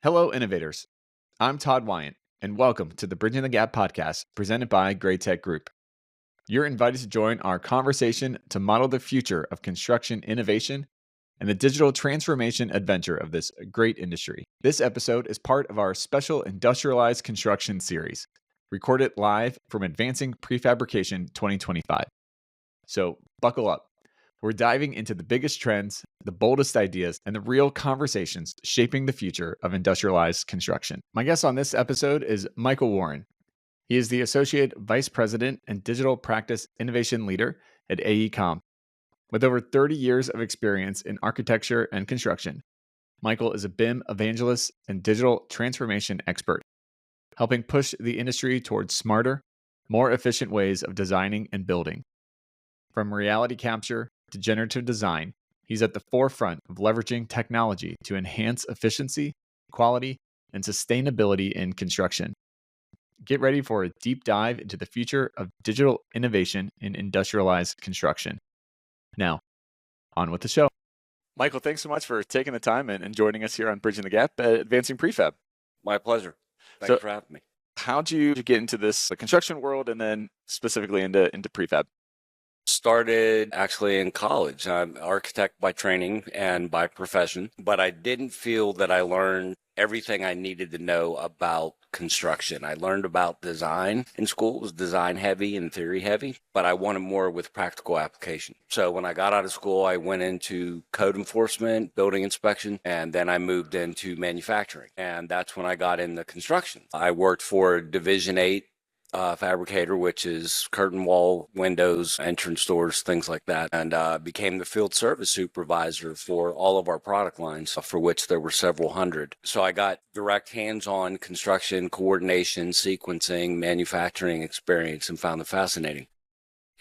Hello, innovators. I'm Todd Wyant, and welcome to the Bridging the Gap podcast presented by Great Tech Group. You're invited to join our conversation to model the future of construction innovation and the digital transformation adventure of this great industry. This episode is part of our special Industrialized Construction series, recorded live from Advancing Prefabrication 2025. So buckle up. We're diving into the biggest trends, the boldest ideas, and the real conversations shaping the future of industrialized construction. My guest on this episode is Michael Warren. He is the Associate Vice President and Digital Practice Innovation Leader at AECOM. With over 30 years of experience in architecture and construction, Michael is a BIM evangelist and digital transformation expert, helping push the industry towards smarter, more efficient ways of designing and building. From reality capture to generative design, he's at the forefront of leveraging technology to enhance efficiency, quality, and sustainability in construction. Get ready for a deep dive into the future of digital innovation in industrialized construction. Now, on with the show. Michael, thanks so much for taking the time and joining us here on Bridging the Gap at Advancing Prefab. My pleasure. Thanks for having me. How'd you get into this construction world and then specifically into prefab? Started actually in college. I'm an architect by training and by profession, but I didn't feel that I learned everything I needed to know about construction. I learned about design in school. It was design heavy and theory heavy, but I wanted more with practical application. So when I got out of school, I went into code enforcement, building inspection, and then I moved into manufacturing. And that's when I got into construction. I worked for Division 8 fabricator, which is curtain wall, windows, entrance doors, things like that, and became the field service supervisor for all of our product lines, for which there were several hundred. So I got direct hands-on construction, coordination, sequencing, manufacturing experience and found it fascinating.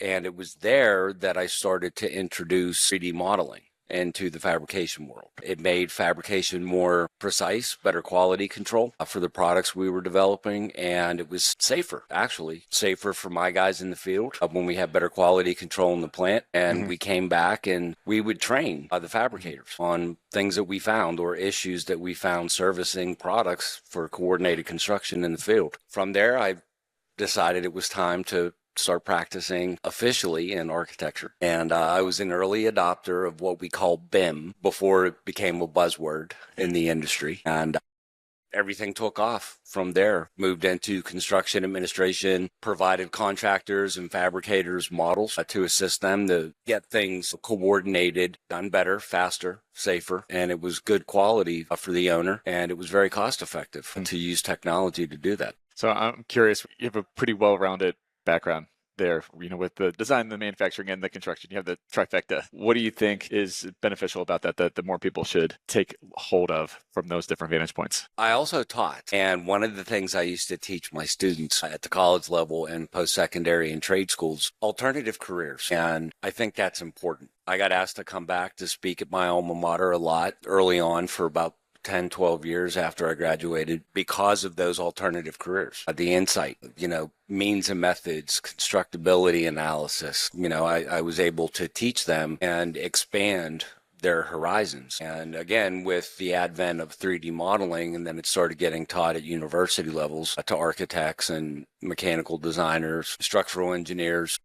And it was there that I started to introduce 3D modeling into the fabrication world. It made fabrication more precise, better quality control for the products we were developing, and it was safer, actually. Safer for my guys in the field when we had better quality control in the plant, and we came back and we would train the fabricators on things that we found or issues that we found servicing products for coordinated construction in the field. From there, I decided it was time to start practicing officially in architecture. And I was an early adopter of what we call BIM before it became a buzzword in the industry. And everything took off from there. Moved into construction administration, provided contractors and fabricators models to assist them to get things coordinated, done better, faster, safer. And it was good quality for the owner. And it was very cost effective to use technology to do that. So I'm curious, you have a pretty well-rounded background there, with the design, the manufacturing, and the construction. You have the trifecta. What do you think is beneficial about that the more people should take hold of from those different vantage points? I also taught, and one of the things I used to teach my students at the college level and post-secondary and trade schools, alternative careers. And I think that's important. I got asked to come back to speak at my alma mater a lot early on for about 10, 12 years after I graduated because of those alternative careers. The insight, means and methods, constructability analysis. I was able to teach them and expand their horizons. And again, with the advent of 3D modeling, and then it started getting taught at university levels to architects and mechanical designers, structural engineers.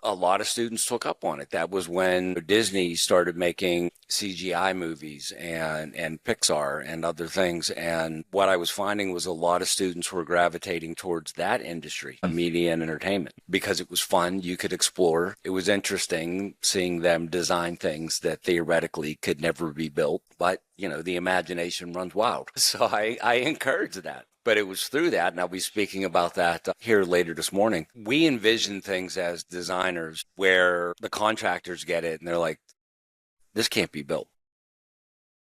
A lot of students took up on it. That was when Disney started making CGI movies and Pixar and other things. And what I was finding was a lot of students were gravitating towards that industry, media and entertainment, because it was fun. You could explore. It was interesting seeing them design things that theoretically could never be built. But, the imagination runs wild. So I encourage that. But it was through that, and I'll be speaking about that here later this morning. We envision things as designers where the contractors get it and they're like, this can't be built.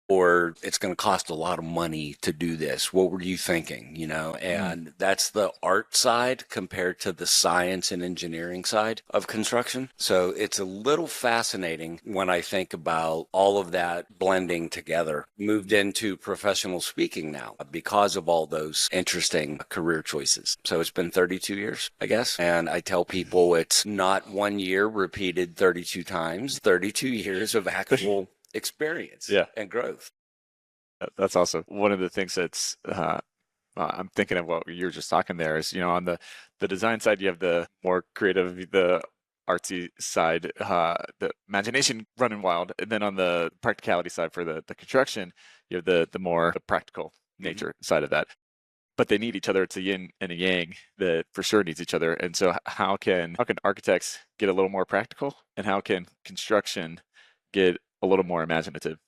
Or it's going to cost a lot of money to do this. What were you thinking? And that's the art side compared to the science and engineering side of construction. So it's a little fascinating when I think about all of that blending together. Moved into professional speaking now because of all those interesting career choices. So it's been 32 years, I guess. And I tell people it's not 1 year repeated 32 times, 32 years of actual experience and growth. That's awesome. One of the things that's I'm thinking of what you were just talking there is, on the design side, you have the more creative, the artsy side, the imagination running wild, and then on the practicality side for the construction, you have the more the practical nature side of that. But they need each other. It's a yin and a yang that for sure needs each other. And so, how can architects get a little more practical, and how can construction get a little more imaginative?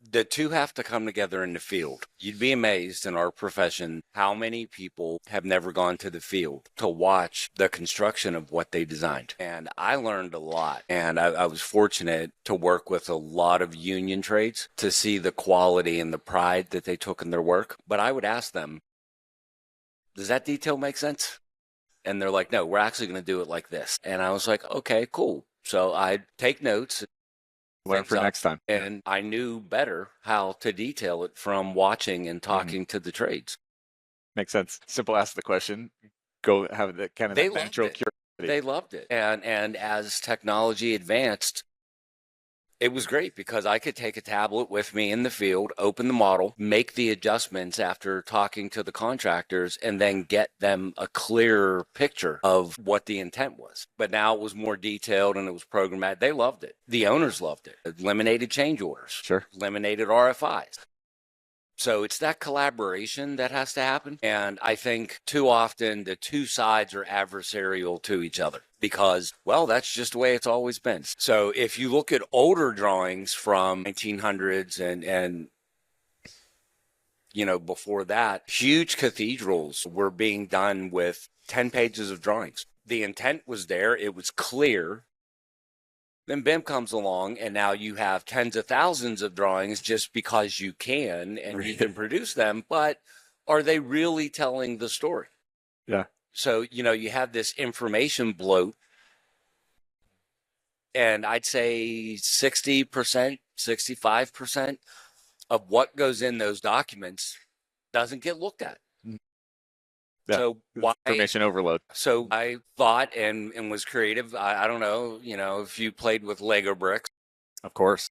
The two have to come together in the field. You'd be amazed in our profession how many people have never gone to the field to watch the construction of what they designed. And I learned a lot. And I was fortunate to work with a lot of union trades to see the quality and the pride that they took in their work. But I would ask them, does that detail make sense? And they're like, no, we're actually going to do it like this. And I was like, okay, cool. So I'd take notes. Learn for next time. And I knew better how to detail it from watching and talking to the trades. Makes sense. Simple ask the question, go have the kind of that natural curiosity. They loved it. And as technology advanced, it was great because I could take a tablet with me in the field, open the model, make the adjustments after talking to the contractors, and then get them a clearer picture of what the intent was. But now it was more detailed and it was programmatic. They loved it. The owners loved it. Eliminated change orders. Sure. Eliminated RFIs. So it's that collaboration that has to happen. And I think too often the two sides are adversarial to each other because, well, that's just the way it's always been. So if you look at older drawings from 1900s and before that, huge cathedrals were being done with 10 pages of drawings. The intent was there. It was clear. Then BIM comes along and now you have tens of thousands of drawings just because you can and you can produce them, but are they really telling the story? Yeah. So, you have this information bloat, and I'd say 60%, 65% of what goes in those documents doesn't get looked at. Yeah. So why information overload? So I thought and was creative. I don't know, if you played with Lego bricks. Of course.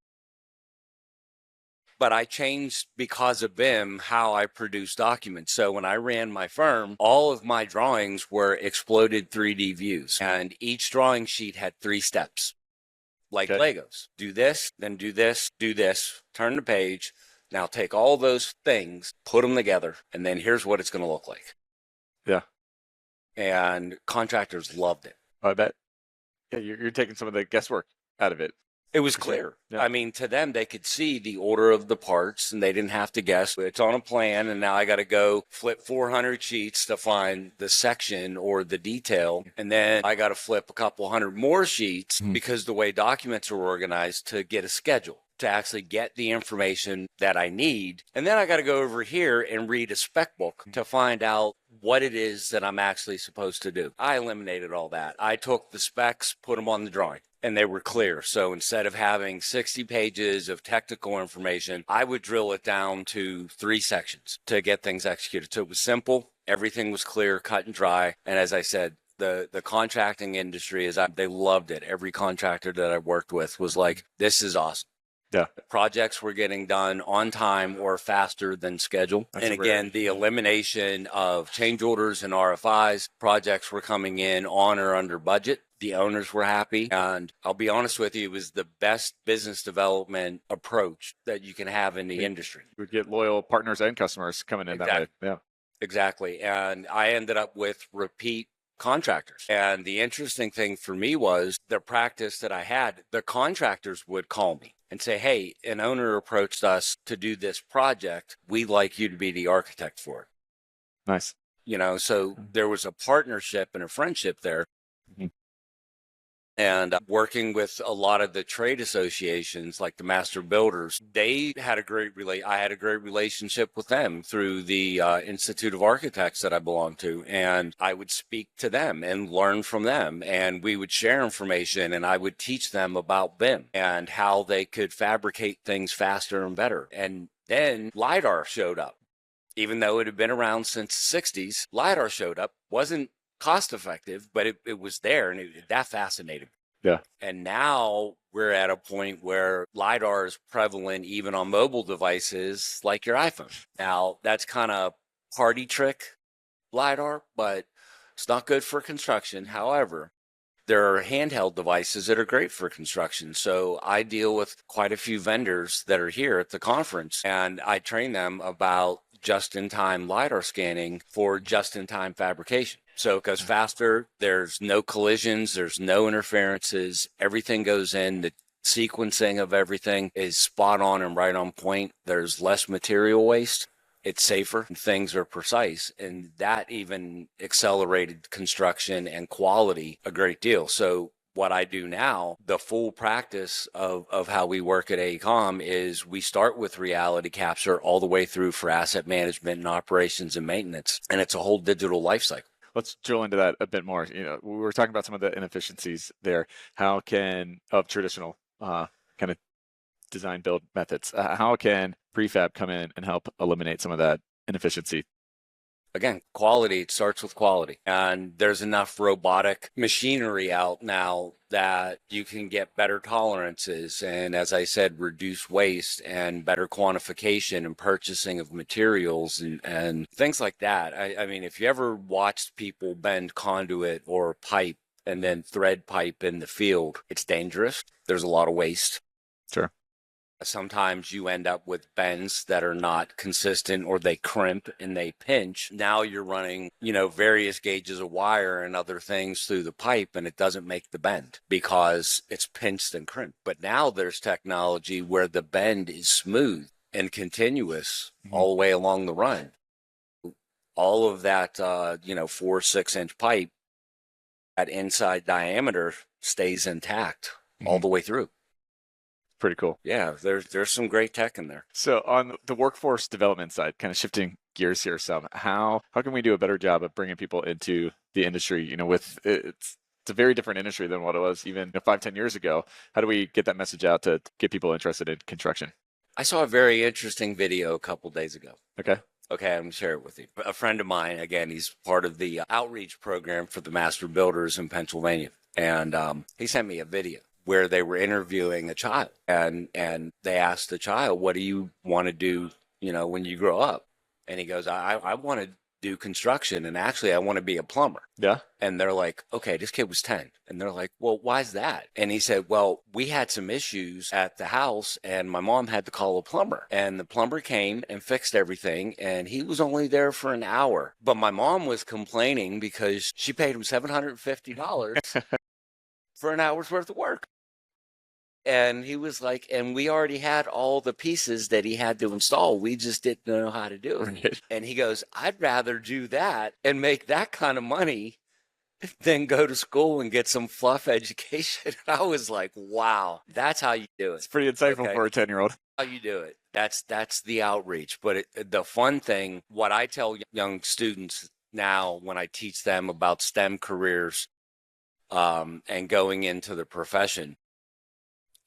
But I changed because of BIM how I produce documents. So when I ran my firm, all of my drawings were exploded 3D views, and each drawing sheet had 3 steps, like Legos. Do this, then do this, do this, turn the page. Now take all those things, put them together, and then here's what it's going to look like. Yeah. And contractors loved it. I bet. Yeah, you're taking some of the guesswork out of it. It was clear. Yeah. I mean, to them, they could see the order of the parts and they didn't have to guess. It's on a plan, and now I got to go flip 400 sheets to find the section or the detail. And then I got to flip a couple hundred more sheets because the way documents are organized to get a schedule, to actually get the information that I need. And then I got to go over here and read a spec book to find out what it is that I'm actually supposed to do. I eliminated all that. I took the specs, put them on the drawing, and they were clear. So instead of having 60 pages of technical information, I would drill it down to 3 sections to get things executed. So it was simple. Everything was clear, cut and dry. And as I said, the contracting industry, they loved it. Every contractor that I worked with was like, this is awesome. Yeah. Projects were getting done on time or faster than schedule. And again, the elimination of change orders and RFIs, projects were coming in on or under budget. The owners were happy. And I'll be honest with you, it was the best business development approach that you can have in the industry. You would get loyal partners and customers coming in that way. Yeah. Exactly. And I ended up with repeat contractors. And the interesting thing for me was the practice that I had, the contractors would call me and say, hey, an owner approached us to do this project. We'd like you to be the architect for it. Nice. So there was a partnership and a friendship there. And working with a lot of the trade associations, like the master builders, I had a great relationship with them through the Institute of Architects that I belong to. And I would speak to them and learn from them. And we would share information, and I would teach them about BIM and how they could fabricate things faster and better. And then LiDAR showed up. Even though it had been around since the 60s, LiDAR showed up. Wasn't cost effective, but it was there, and that fascinated me. Yeah. And now we're at a point where LiDAR is prevalent even on mobile devices like your iPhone. Now, that's kind of party trick LiDAR, but it's not good for construction. However, there are handheld devices that are great for construction. So I deal with quite a few vendors that are here at the conference, and I train them about just-in-time LiDAR scanning for just-in-time fabrication. So it goes faster. There's no collisions. There's no interferences. Everything goes in. The sequencing of everything is spot on and right on point. There's less material waste. It's safer, things are precise, and that even accelerated construction and quality a great deal. So what I do now, the full practice of how we work at AECOM is we start with reality capture all the way through for asset management and operations and maintenance, and it's a whole digital life cycle. Let's drill into that a bit more. We were talking about some of the inefficiencies there. How can, of traditional kind of design build methods, how can prefab come in and help eliminate some of that inefficiency? Again, quality, it starts with quality. And there's enough robotic machinery out now that you can get better tolerances. And as I said, reduce waste and better quantification and purchasing of materials and things like that. I mean, if you ever watched people bend conduit or pipe and then thread pipe in the field, it's dangerous. There's a lot of waste. Sure. Sometimes you end up with bends that are not consistent, or they crimp and they pinch. Now you're running, various gauges of wire and other things through the pipe, and it doesn't make the bend because it's pinched and crimped. But now there's technology where the bend is smooth and continuous all the way along the run. All of that, 4-6 inch pipe, that inside diameter stays intact all the way through. Pretty cool. Yeah, there's some great tech in there. So on the workforce development side, kind of shifting gears here some, how can we do a better job of bringing people into the industry? With it's a very different industry than what it was even 5-10 years ago. How do we get that message out to get people interested in construction? I saw a very interesting video a couple days ago. Okay, I'm going to share it with you. A friend of mine, again, he's part of the outreach program for the master builders in Pennsylvania, and he sent me a video where they were interviewing a child, and they asked the child, what do you want to do, when you grow up? And he goes, I want to do construction, and actually I want to be a plumber. Yeah. And they're like, okay, this kid was 10. And they're like, well, why's that? And he said, well, we had some issues at the house, and my mom had to call a plumber. And the plumber came and fixed everything, and he was only there for an hour. But my mom was complaining because she paid him $750 for an hour's worth of work. And he was like, and we already had all the pieces that he had to install. We just didn't know how to do it. Right. And he goes, I'd rather do that and make that kind of money than go to school and get some fluff education. I was like, wow, that's how you do it. It's pretty insightful for a 10-year-old. How you do it. That's the outreach. But the fun thing, what I tell young students now when I teach them about STEM careers and going into the profession,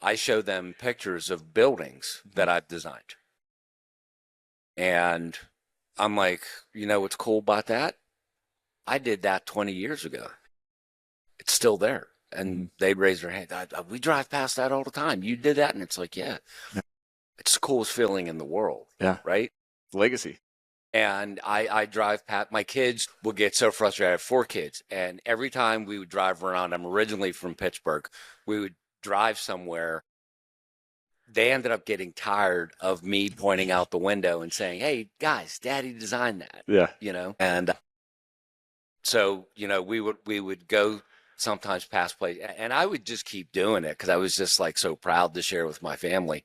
I show them pictures of buildings that I've designed. And I'm like, what's cool about that? I did that 20 years ago. It's still there. And they'd raise their hand. We drive past that all the time. You did that? And it's like, yeah. It's the coolest feeling in the world. Yeah. Right? Legacy. And I drive past, my kids will get so frustrated. I have 4 kids. And every time we would drive around, I'm originally from Pittsburgh, we would drive somewhere. They ended up getting tired of me pointing out the window and saying, hey, guys, Daddy designed that. Yeah. And so, we would go sometimes past places, and I would just keep doing it because I was just like so proud to share with my family.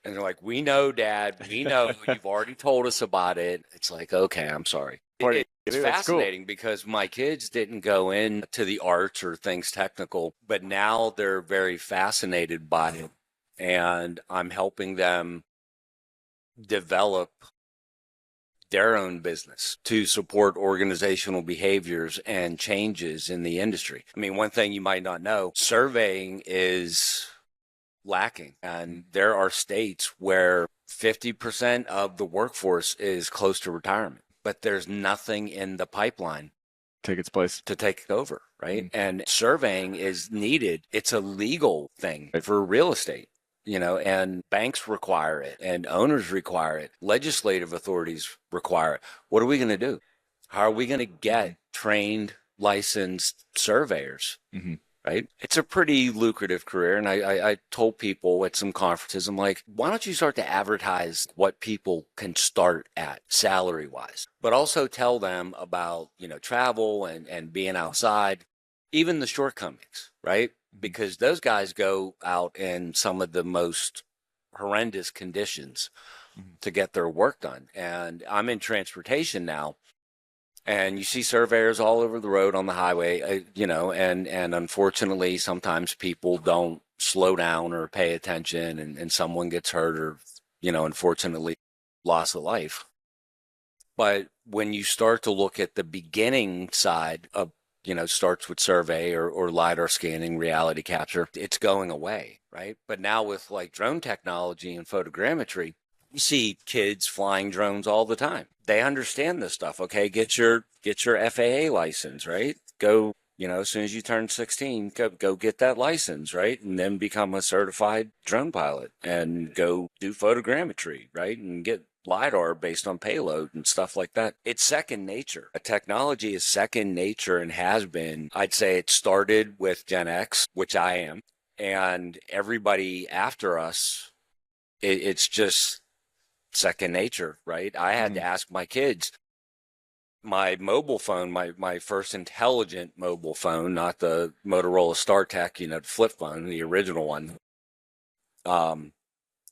And they're like, we know, Dad, we know. You've already told us about it. It's like, okay, I'm sorry. It's fascinating because my kids didn't go into the arts or things technical, but now they're very fascinated by it. And I'm helping them develop their own business to support organizational behaviors and changes in the industry. I mean, one thing you might not know, surveying is lacking. And there are states where 50% of the workforce is close to retirement, but there's nothing in the pipeline take its place. to take over, right? And surveying is needed. It's a legal thing for real estate, and banks require it and owners require it. Legislative authorities require it. What are we going to do? How are we going to get trained, licensed surveyors? Right? It's a pretty lucrative career. And I told people at some conferences, I'm like, why don't you start to advertise what people can start at salary wise, but also tell them about, travel and being outside, even the shortcomings, right? Because those guys go out in some of the most horrendous conditions to get their work done. And I'm in transportation now. And you see surveyors all over the road on the highway, and unfortunately, sometimes people don't slow down or pay attention and someone gets hurt or, unfortunately, loss of life. But when you start to look at the beginning side of, starts with survey or LiDAR scanning, reality capture, it's going away, right? But now with like drone technology and photogrammetry, you see kids flying drones all the time. They understand this stuff. Okay, get your FAA license, right? Go, as soon as you turn 16, go get that license, right? And then become a certified drone pilot and go do photogrammetry, right? And get LiDAR based on payload and stuff like that. It's second nature. A technology is second nature and has been. I'd say it started with Gen X, which I am, and everybody after us, it's just second nature, right? I had to ask my kids. My mobile phone, my first intelligent mobile phone, not the Motorola StarTech, the flip phone, the original one.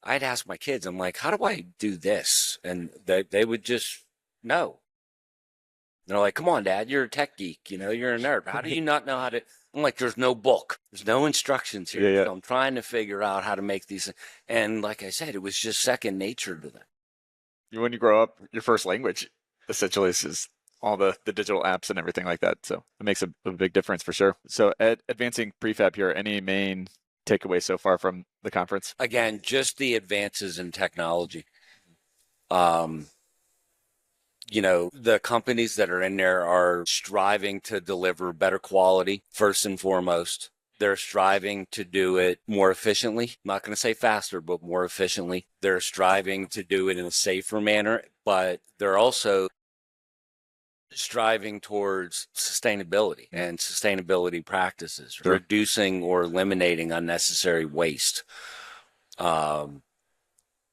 I'd ask my kids, I'm like, how do I do this? And they would just know. They're like, come on, Dad, you're a tech geek, you're a nerd. How do you not know how to? I'm like, there's no book. There's no instructions here. Yeah. So I'm trying to figure out how to make these. And like I said, it was just second nature to them. When you grow up, your first language essentially is all the digital apps and everything like that. So it makes a big difference for sure. So at Advancing Prefab here, any main takeaways so far from the conference? Again, just the advances in technology. The companies that are in there are striving to deliver better quality, first and foremost. They're striving to do it more efficiently. I'm not going to say faster, but more efficiently. They're striving to do it in a safer manner, but they're also striving towards sustainability and sustainability practices, Sure. reducing or eliminating unnecessary waste.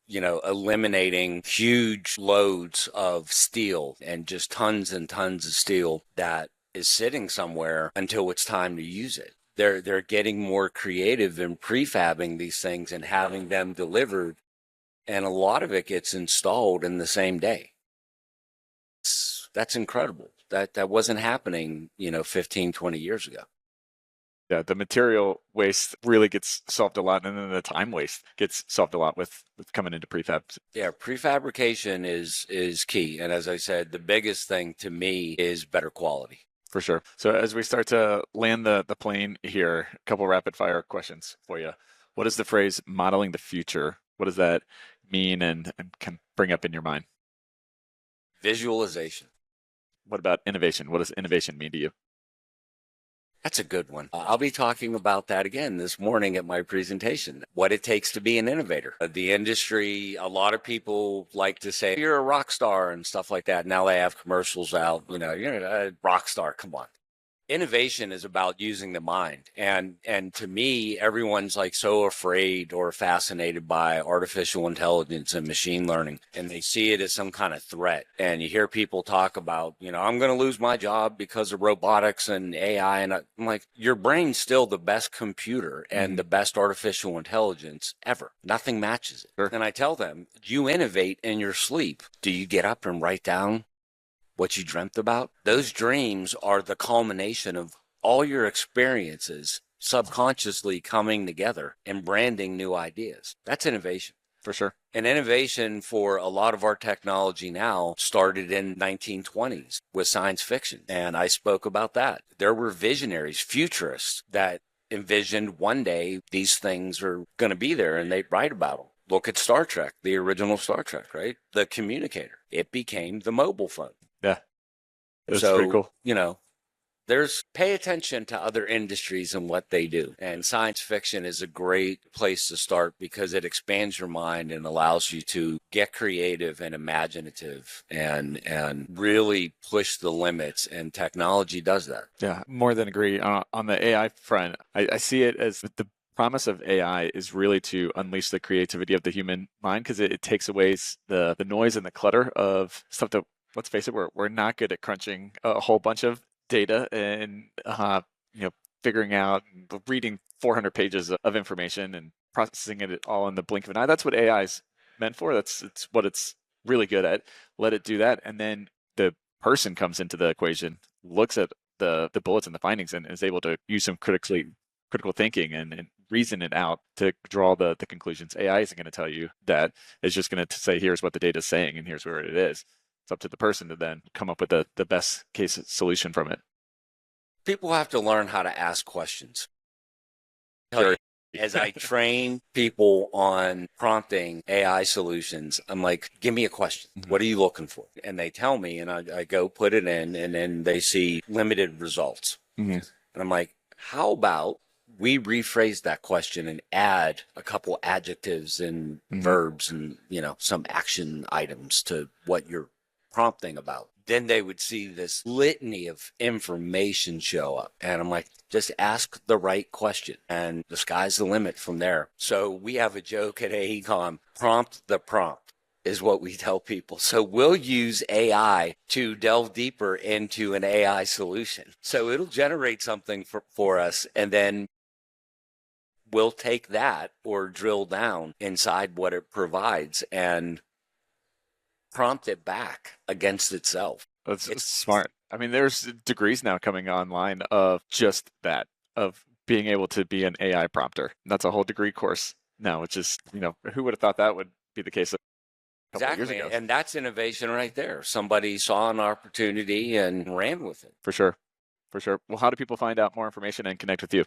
Eliminating huge loads of steel and just tons and tons of steel that is sitting somewhere until it's time to use it. They're getting more creative in prefabbing these things and having them delivered, and a lot of it gets installed in the same day. That's incredible. That wasn't happening, 15, 20 years ago. Yeah, the material waste really gets solved a lot, and then the time waste gets solved a lot with coming into prefab. Yeah, prefabrication is key. And as I said, the biggest thing to me is better quality. For sure. So as we start to land the plane here, a couple rapid fire questions for you. What is the phrase modeling the future? What does that mean and can bring up in your mind? Visualization. What about innovation? What does innovation mean to you? That's a good one. I'll be talking about that again this morning at my presentation, what it takes to be an innovator. The industry, a lot of people like to say, you're a rock star and stuff like that. Now they have commercials out, you're a rock star, come on. Innovation is about using the mind. And to me, everyone's like so afraid or fascinated by artificial intelligence and machine learning, and they see it as some kind of threat. And you hear people talk about, I'm going to lose my job because of robotics and AI. And I'm like, your brain's still the best computer and the best artificial intelligence ever. Nothing matches it. Sure. And I tell them, you innovate in your sleep. Do you get up and write down what you dreamt about? Those dreams are the culmination of all your experiences subconsciously coming together and branding new ideas. That's innovation. For sure. And innovation for a lot of our technology now started in 1920s with science fiction. And I spoke about that. There were visionaries, futurists that envisioned one day these things are going to be there, and they write about them. Look at Star Trek, the original Star Trek, right? The communicator. It became the mobile phone. Yeah. That's pretty cool. there's pay attention to other industries and what they do. And science fiction is a great place to start because it expands your mind and allows you to get creative and imaginative and really push the limits. And technology does that. Yeah, more than agree. On the AI front, I see it as the promise of AI is really to unleash the creativity of the human mind because it takes away the noise and the clutter of stuff that, let's face it, we're not good at crunching a whole bunch of data and you know, figuring out, reading 400 pages of information and processing it all in the blink of an eye. That's what AI is meant for. It's what it's really good at. Let it do that, and then the person comes into the equation, looks at the bullets and the findings, and is able to use some critical thinking and reason it out to draw the conclusions. AI isn't going to tell you that. It's just going to say, here's what the data is saying and here's where it is. It's up to the person to then come up with the best case solution from it. People have to learn how to ask questions. Sure. As I train people on prompting AI solutions, I'm like, give me a question. What are you looking for? And they tell me, and I go put it in, and then they see limited results. And I'm like, how about we rephrase that question and add a couple adjectives and verbs and, some action items to what you're prompting about? Then they would see this litany of information show up. And I'm like, just ask the right question and the sky's the limit from there. So we have a joke at AECOM, prompt the prompt is what we tell people. So we'll use AI to delve deeper into an AI solution. So it'll generate something for us, and then we'll take that or drill down inside what it provides and prompt it back against itself. It's smart. I mean, there's degrees now coming online of just that, of being able to be an AI prompter. That's a whole degree course now, which is, who would have thought that would be the case a couple of years ago? And that's innovation right there. Somebody saw an opportunity and ran with it. For sure. Well, how do people find out more information and connect with you?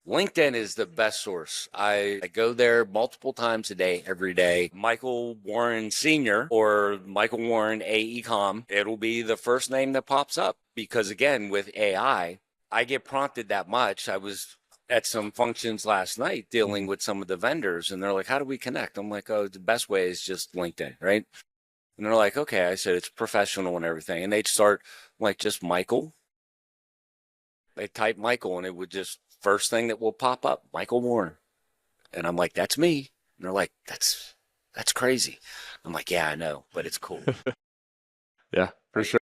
LinkedIn is the best source. I go there multiple times a day, every day. Michael Warren Sr. or Michael Warren AECOM, it'll be the first name that pops up because, again, with AI, I get prompted that much. I was at some functions last night dealing with some of the vendors, and they're like, how do we connect? I'm like, the best way is just LinkedIn, right? And they're like, okay. I said, it's professional and everything. And they'd start like just Michael. They type Michael, and it would just, first thing that will pop up, Michael Warren. And I'm like, that's me. And they're like, that's crazy. I'm like, yeah, I know, but it's cool. Yeah, for sure.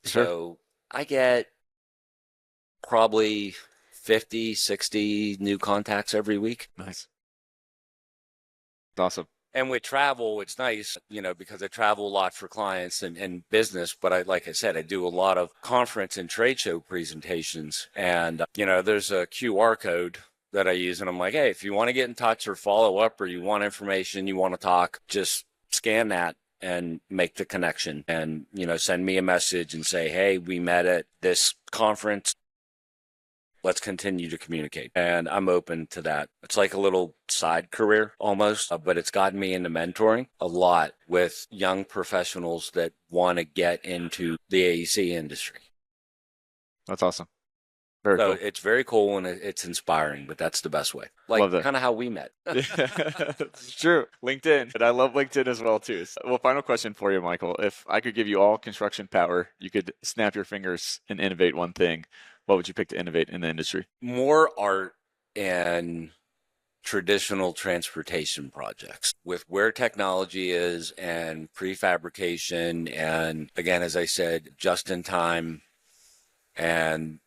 So I get probably 50, 60 new contacts every week. Nice. Awesome. And with travel, it's nice, because I travel a lot for clients and business. But like I said, I do a lot of conference and trade show presentations. And, there's a QR code that I use. And I'm like, hey, if you want to get in touch or follow up or you want information, you want to talk, just scan that and make the connection and, send me a message and say, hey, we met at this conference. Let's continue to communicate. And I'm open to that. It's like a little side career almost, but it's gotten me into mentoring a lot with young professionals that want to get into the AEC industry. That's awesome. Very cool. It's very cool and it's inspiring, but that's the best way. Like kind of how we met. It's true. LinkedIn. And I love LinkedIn as well too. Well, final question for you, Michael. If I could give you all construction power, you could snap your fingers and innovate one thing. What would you pick to innovate in the industry? More art and traditional transportation projects. With where technology is and prefabrication and, again, as I said, just in time and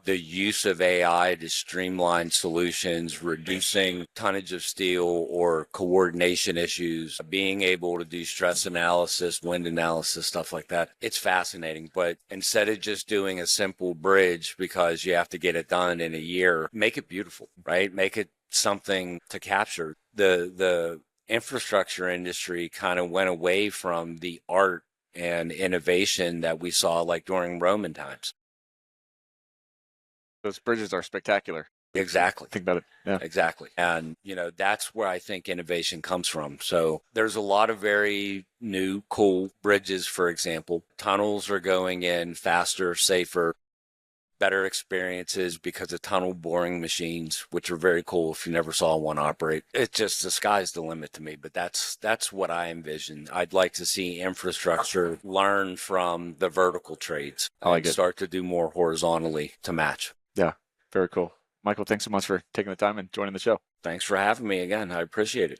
the use of AI to streamline solutions, reducing tonnage of steel or coordination issues, being able to do stress analysis, wind analysis, stuff like that. It's fascinating. But instead of just doing a simple bridge because you have to get it done in a year, make it beautiful, right? Make it something to capture. The infrastructure industry kind of went away from the art and innovation that we saw like during Roman times. Those bridges are spectacular. Exactly. Think about it. Yeah. Exactly. And, that's where I think innovation comes from. So there's a lot of very new, cool bridges, for example. Tunnels are going in faster, safer. better experiences because of tunnel boring machines, which are very cool if you never saw one operate. It's just the sky's the limit to me, but that's what I envision. I'd like to see infrastructure learn from the vertical trades and start to do more horizontally to match. Yeah, very cool. Michael, thanks so much for taking the time and joining the show. Thanks for having me again. I appreciate it.